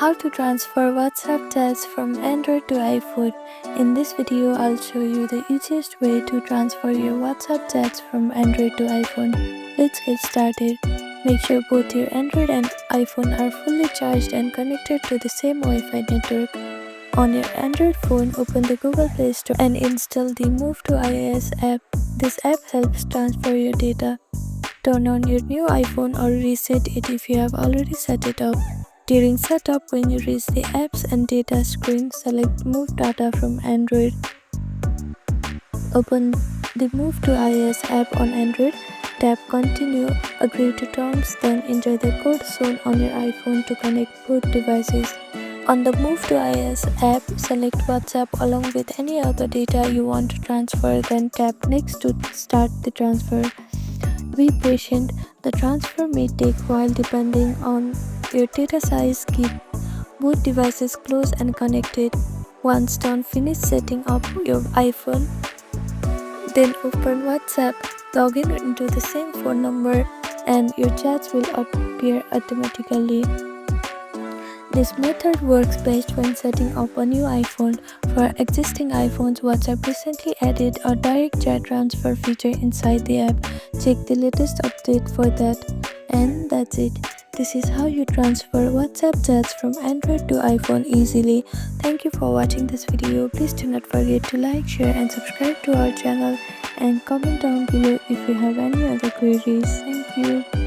How to transfer WhatsApp chats from Android to iPhone. In this video, I'll show you the easiest way to transfer your WhatsApp chats from Android to iPhone. Let's get started. Make sure both your Android and iPhone are fully charged and connected to the same Wi-Fi network. On your Android phone, open the Google Play Store and install the Move to iOS app. This app helps transfer your data. Turn on your new iPhone or reset it if you have already set it up. During setup, when you reach the Apps and Data screen, select Move Data from Android. Open the Move to iOS app on Android. Tap Continue, agree to terms, then enter the code shown on your iPhone to connect both devices. On the Move to iOS app, select WhatsApp along with any other data you want to transfer, then tap Next to start the transfer. Be patient, the transfer may take a while depending on your data size. Keep both devices close and connected. Once done, finish setting up your iPhone. Then open WhatsApp, log in into the same phone number, and your chats will appear automatically. This method works best when setting up a new iPhone. For existing iPhones, WhatsApp recently added a direct chat transfer feature inside the app. Check the latest update for that. And that's it. This is how you transfer WhatsApp chats from Android to iPhone easily. Thank you for watching this video. Please do not forget to like, share and subscribe to our channel, and comment down below if you have any other queries. Thank you.